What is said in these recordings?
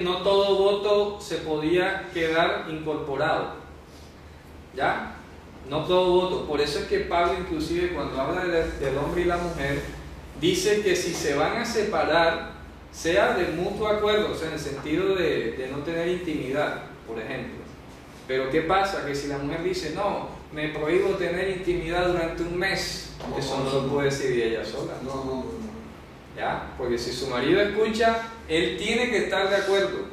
no todo voto se podía quedar incorporado, ¿ya? No todo voto. Por eso es que Pablo, inclusive cuando habla del hombre y la mujer, dice que si se van a separar, sea de mutuo acuerdo, o sea, en el sentido de no tener intimidad, por ejemplo. Pero ¿qué pasa? Que si la mujer dice, no, me prohíbo tener intimidad durante un mes, eso no lo puede decidir ella sola. ¿Ya? Porque si su marido escucha, él tiene que estar de acuerdo.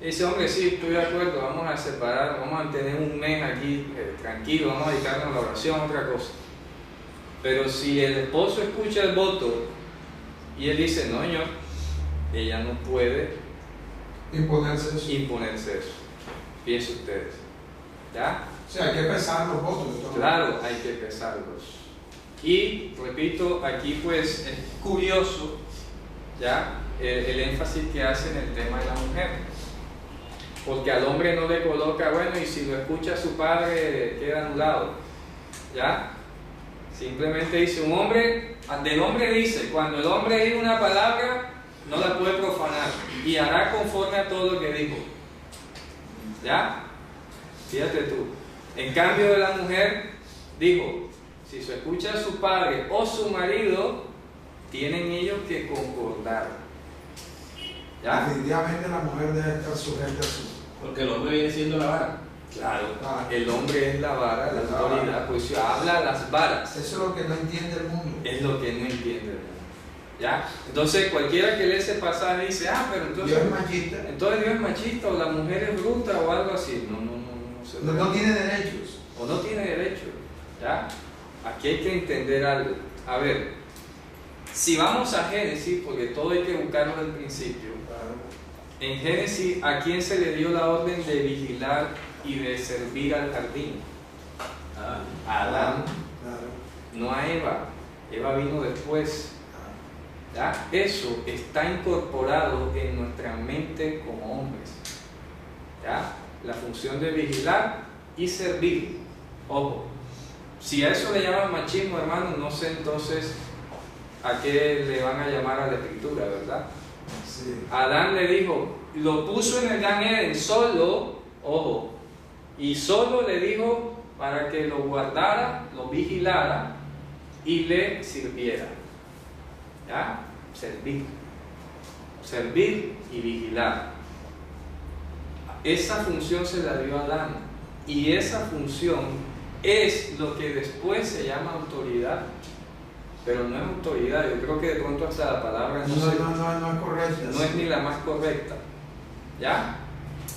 Dice, hombre, sí, estoy de acuerdo, vamos a separar, vamos a tener un mes aquí tranquilo, vamos a dedicarnos a la oración, otra cosa. Pero si el esposo escucha el voto y él dice, no, señor, ella no puede imponerse eso. Piensen ustedes. ¿Ya? O sea, hay que pesar los votos. Claro, hay que pesarlos. Y, repito, aquí pues es curioso, ¿ya? El énfasis que hace en el tema de la mujer. Porque al hombre no le coloca, bueno, y si lo escucha su padre, queda anulado. ¿Ya? Simplemente dice, del hombre dice, cuando el hombre dice una palabra, no la puede profanar y hará conforme a todo lo que dijo. ¿Ya? Fíjate tú. En cambio de la mujer, dijo, si se escucha a su padre o su marido, tienen ellos que concordar. ¿Ya? Definitivamente la mujer debe estar sujeta a su... Porque el hombre viene siendo la vara. Claro, el hombre es la vara, la autoridad, pues se habla las varas. Eso es lo que no entiende el mundo. Es lo que no entiende el mundo. ¿Ya? Entonces cualquiera que lee ese pasaje dice, pero entonces Dios es machista. Entonces Dios es machista o la mujer es bruta o algo así. No tiene derechos. O no tiene derechos. ¿Ya? Aquí hay que entender algo. A ver, si vamos a Génesis, porque todo hay que buscarlo del principio. En Génesis, ¿a quién se le dio la orden de vigilar y de servir al jardín? A Adán, no a Eva. Eva vino después. ¿Ya? Eso está incorporado en nuestra mente como hombres. ¿Ya? La función de vigilar y servir. Ojo, si a eso le llaman machismo, hermano, no sé entonces a qué le van a llamar a la escritura, ¿verdad? Sí. Adán le dijo, lo puso en el Gan Eden solo, ojo, y solo le dijo para que lo guardara, lo vigilara y le sirviera. ¿Ya? Servir y vigilar. Esa función se la dio a Adán y esa función es lo que después se llama autoridad. Pero no es autoridad, yo creo que de pronto hasta la palabra no es correcta. No es ni la más correcta. ¿Ya?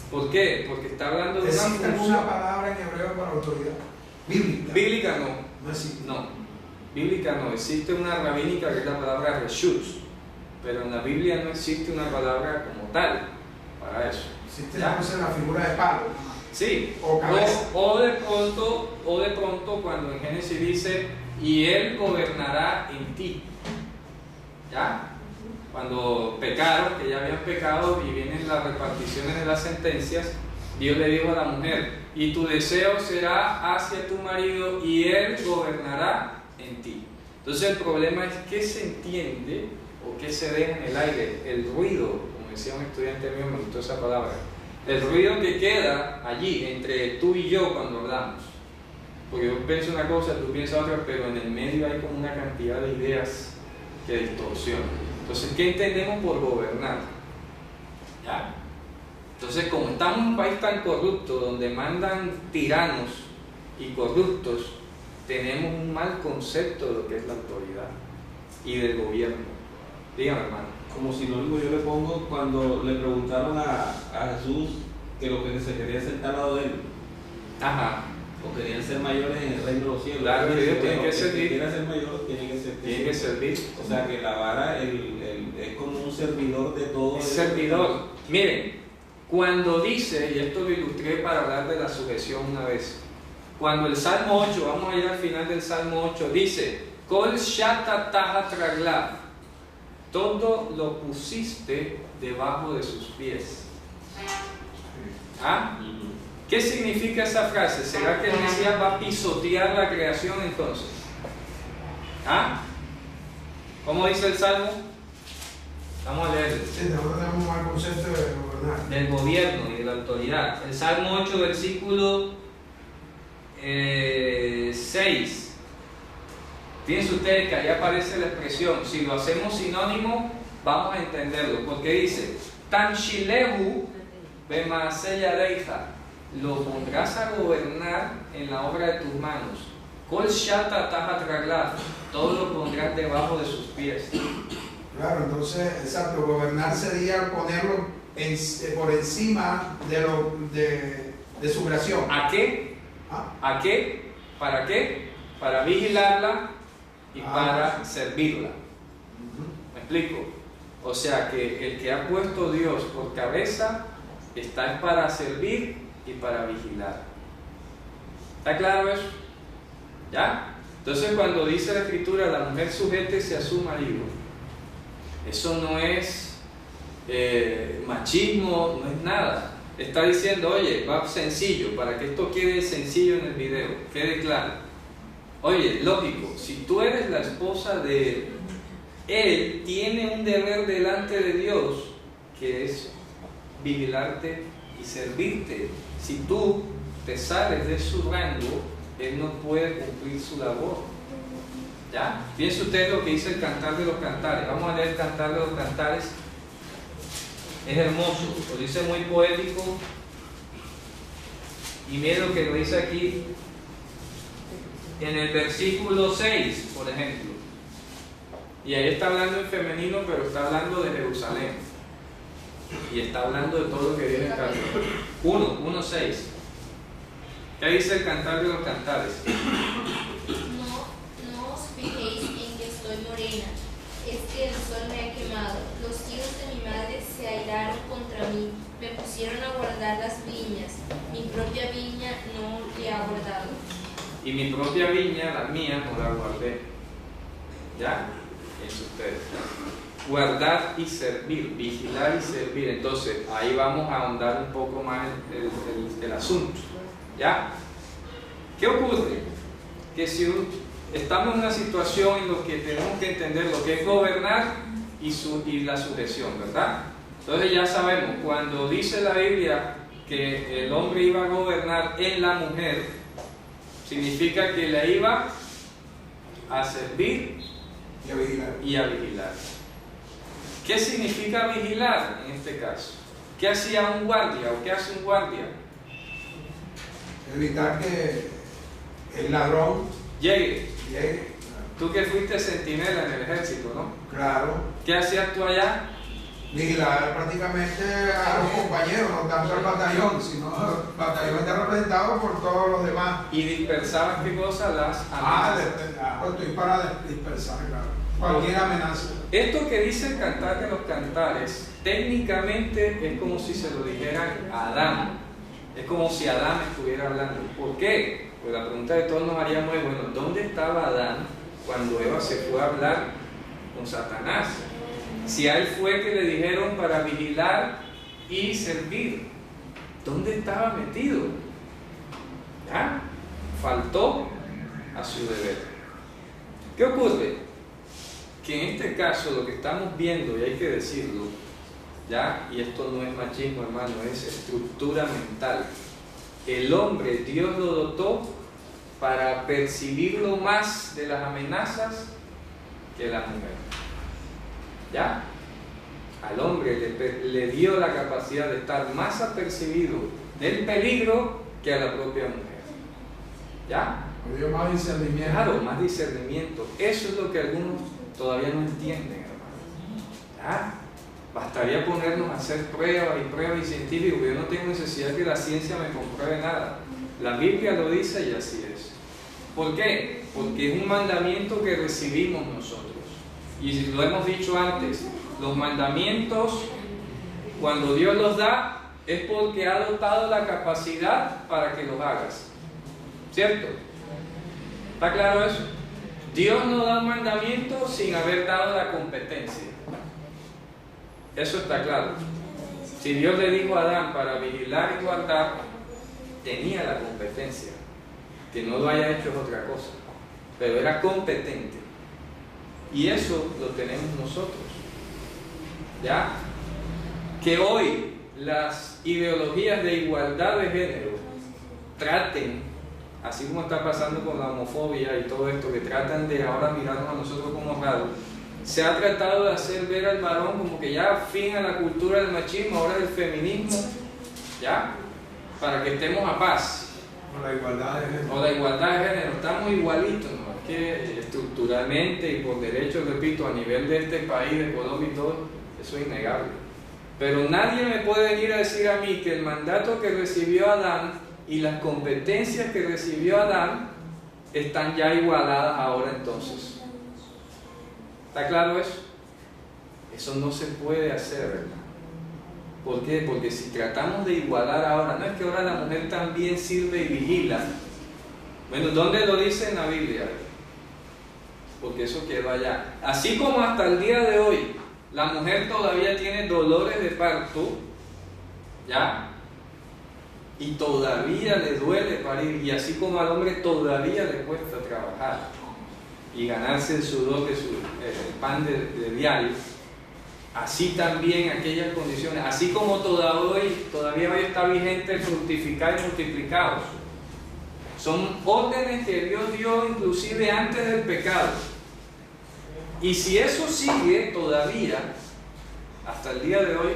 ¿Por qué? Porque está hablando de una ¿Existe función. alguna palabra en hebreo para autoridad? Bíblica. Bíblica no. No existe. No. Bíblica no. Existe una rabínica que es la palabra reshut, pero en la Biblia no existe una palabra como tal para eso. Existe entonces la figura de palo. Sí. O cabeza. O de pronto cuando en Génesis dice, y él gobernará en ti. ¿Ya? Cuando pecaron, que ya habían pecado y vienen las reparticiones de las sentencias, Dios le dijo a la mujer, y tu deseo será hacia tu marido y él gobernará en ti. Entonces el problema es qué se entiende o qué se deja en el aire, el ruido, como decía un estudiante mío, me gustó esa palabra, el ruido que queda allí entre tú y yo cuando hablamos. Porque yo pienso una cosa, tú piensas otra, pero en el medio hay como una cantidad de ideas que distorsionan. Entonces, ¿qué entendemos por gobernar? ¿Ya? Entonces, como estamos en un país tan corrupto, donde mandan tiranos y corruptos, tenemos un mal concepto de lo que es la autoridad y del gobierno. Dígame, hermano. Como sinónimo yo le pongo cuando le preguntaron a Jesús que lo que se quería sentar al lado de él. Ajá. O querían ser mayores en el reino de los cielos. Claro, que Dios tiene que servir. Si quiera ser mayor, tiene que servir. O sea que la vara es como un servidor de todo. Es servidor. Miren, cuando dice, y esto lo ilustré para hablar de la sujeción una vez, cuando el Salmo 8, vamos a ir al final del Salmo 8, dice, Kol shata tahat raglav, todo lo pusiste debajo de sus pies. ¿Ah? ¿Qué significa esa frase? ¿Será que el Mesías va a pisotear la creación entonces? ¿Ah? ¿Cómo dice el Salmo? Vamos a leer. Sí, nosotros tenemos un mal concepto de gobernar. Del gobierno y de la autoridad. El Salmo 8, versículo 6. Fíjense ustedes que ahí aparece la expresión. Si lo hacemos sinónimo, vamos a entenderlo. Porque dice, Tanshilehu bemaaseya deija, lo pondrás a gobernar en la obra de tus manos. Kol shata tahat raglav, todo lo pondrás debajo de sus pies. Claro, entonces, exacto, gobernar sería ponerlo por encima de su creación. ¿A qué? ¿Ah? ¿A qué? ¿Para qué? Para vigilarla y para servirla. ¿Me explico? O sea que el que ha puesto Dios por cabeza está para servir y para vigilar. ¿Está claro eso? ¿Ya? Entonces cuando dice la Escritura, la mujer sujétese a su marido, eso no es machismo, no es nada. Está diciendo, oye, va sencillo, para que esto quede sencillo en el video, quede claro. Oye, lógico, si tú eres la esposa de él, tiene un deber delante de Dios, que es vigilarte y servirte. Si tú te sales de su rango, él no puede cumplir su labor. ¿Ya? Piense usted lo que dice el Cantar de los Cantares. Vamos a leer el Cantar de los Cantares. Es hermoso, lo dice muy poético. Y mire lo que lo dice aquí en el versículo 6, por ejemplo. Y ahí está hablando en femenino, pero está hablando de Jerusalén. Y está hablando de todo lo que viene en camino. 1:6. ¿Qué dice el Cantar de los Cantares? No os fijéis en que estoy morena, es que el sol me ha quemado. Los hijos de mi madre se airaron contra mí, me pusieron a guardar las viñas. Mi propia viña no le ha guardado. Y mi propia viña, la mía, no la guardé. ¿Ya? Eso ustedes. Guardar y servir, vigilar y servir. Entonces, ahí vamos a ahondar un poco más el asunto. ¿Ya? ¿Qué ocurre? Que si estamos en una situación en la que tenemos que entender lo que es gobernar y la sujeción, ¿verdad? Entonces ya sabemos, cuando dice la Biblia que el hombre iba a gobernar en la mujer, significa que la iba a servir y a vigilar. ¿Qué significa vigilar en este caso? ¿Qué hacía un guardia o qué hace un guardia? Evitar que el ladrón Llegue. llegue. Tú que fuiste centinela en el ejército, ¿no? Claro. ¿Qué hacías tú allá? Vigilar prácticamente a los compañeros, no tanto al batallón, sino el batallón está representado por todos los demás. Y dispersabas qué cosa, las amenazas. Estoy para dispersar, claro. Cualquier amenaza. Esto que dice el Cantar de los Cantares, técnicamente es como si se lo dijeran a Adán. Es como si Adán estuviera hablando. ¿Por qué? Pues la pregunta de todos nos haría muy bueno, ¿dónde estaba Adán cuando Eva se fue a hablar con Satanás? Si a él fue que le dijeron para vigilar y servir, ¿dónde estaba metido? ¿Ya? Faltó a su deber. ¿Qué ocurre? Que en este caso lo que estamos viendo, y hay que decirlo, ¿ya? Y esto no es machismo, hermano, es estructura mental. El hombre, Dios lo dotó para percibirlo más de las amenazas que la mujer. ¿Ya? Al hombre le dio la capacidad de estar más apercibido del peligro que a la propia mujer. ¿Ya? Le dio más discernimiento. Claro, más discernimiento. Eso es lo que algunos todavía no entienden, hermano. ¿Ya? Bastaría ponernos a hacer pruebas y científicas. Yo no tengo necesidad que la ciencia me compruebe nada. La Biblia lo dice y así es. ¿Por qué? Porque es un mandamiento que recibimos nosotros. Y lo hemos dicho antes, los mandamientos, cuando Dios los da, es porque ha dotado la capacidad para que los hagas. ¿Cierto? ¿Está claro eso? Dios no da un mandamiento sin haber dado la competencia. Eso está claro. Si Dios le dijo a Adán para vigilar y guardar, tenía la competencia. Que no lo haya hecho es otra cosa, pero era competente. Y eso lo tenemos nosotros. ¿ya? Que hoy las ideologías de igualdad de género traten, así como está pasando con la homofobia y todo esto, que tratan de ahora mirarnos a nosotros como raros, se ha tratado de hacer ver al varón como que ya fin a la cultura del machismo, ahora del feminismo, ¿ya? Para que estemos a paz. O la igualdad de género. O la igualdad de género, estamos igualitos, ¿no? Es que estructuralmente y por derecho, repito, a nivel de este país, de Colombia y todo, eso es innegable. Pero nadie me puede venir a decir a mí que el mandato que recibió Adán y las competencias que recibió Adán están ya igualadas ahora entonces. ¿Está claro eso? Eso no se puede hacer, ¿verdad? ¿Por qué? Porque si tratamos de igualar ahora, no es que ahora la mujer también sirve y vigila. Bueno, ¿dónde lo dice en la Biblia? Porque eso quedó allá. Así como hasta el día de hoy la mujer todavía tiene dolores de parto, ¿ya? Y todavía le duele parir, y así como al hombre todavía le cuesta trabajar y ganarse el sudor de el pan de diario, así también aquellas condiciones, así como todavía hoy está vigente fructificar y multiplicados. Son órdenes que Dios dio inclusive antes del pecado. Y si eso sigue todavía, hasta el día de hoy,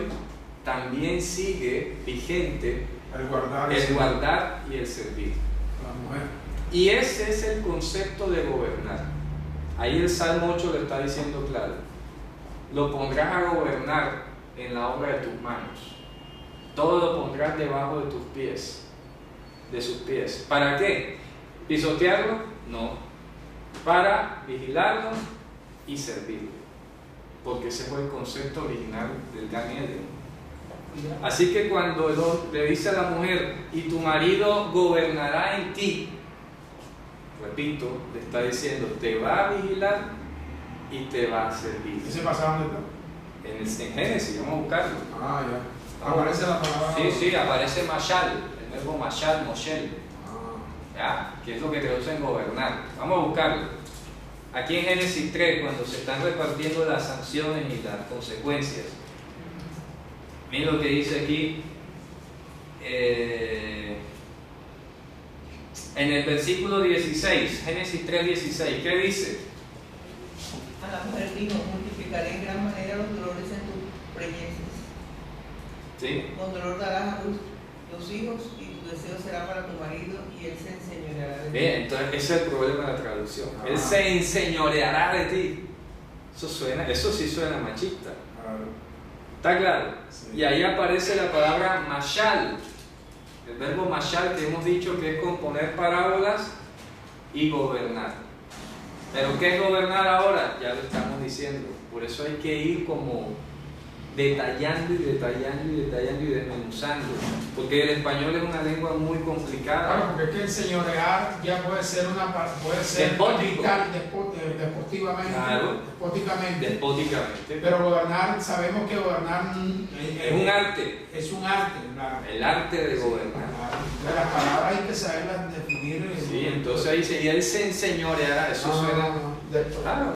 también sigue vigente El guardar y el servir. La mujer. Y ese es el concepto de gobernar. Ahí el Salmo 8 lo está diciendo claro. Lo pondrás a gobernar en la obra de tus manos. Todo lo pondrás debajo de tus pies, de sus pies. ¿Para qué? ¿Pisotearlo? No. Para vigilarlo y servirlo. Porque ese fue el concepto original del Gan Eden. Así que cuando le dice a la mujer, y tu marido gobernará en ti, repito, le está diciendo, te va a vigilar y te va a servir. ¿Ese pasaje dónde está? En Génesis, vamos a buscarlo. Ah, ya. Aparece la palabra. Sí, aparece mashal, el verbo mashal, moshel, ¿ya? Que es lo que traduce en gobernar. Vamos a buscarlo. Aquí en Génesis 3, cuando se están repartiendo las sanciones y las consecuencias, miren lo que dice aquí. En el versículo 16, Génesis 3:16, ¿qué dice? A la mujer dijo, multiplicaré en gran manera los dolores en tus preñeces. ¿Sí? Con dolor darás a luz los hijos y tu deseo será para tu marido y él se enseñoreará de ti. Bien, entonces ese es el problema de la traducción. Él se enseñoreará de ti. Eso sí suena machista. ¿Está claro? Sí. Y ahí aparece la palabra mashal. El verbo mashal que hemos dicho que es componer parábolas y gobernar. ¿Pero qué es gobernar ahora? Ya lo estamos diciendo. Por eso hay que ir como detallando y desmenuzando. Porque el español es una lengua muy complicada. Claro, porque es que enseñorear ya puede ser Despótico. Despóticamente. Claro. Despóticamente. Pero gobernar, sabemos que gobernar Es un arte. Es un arte, claro. El arte de gobernar. Claro. Las palabras hay que saberlas definir. Sí, entonces ahí dice, y él se enseñoreará. Eso suena. Claro.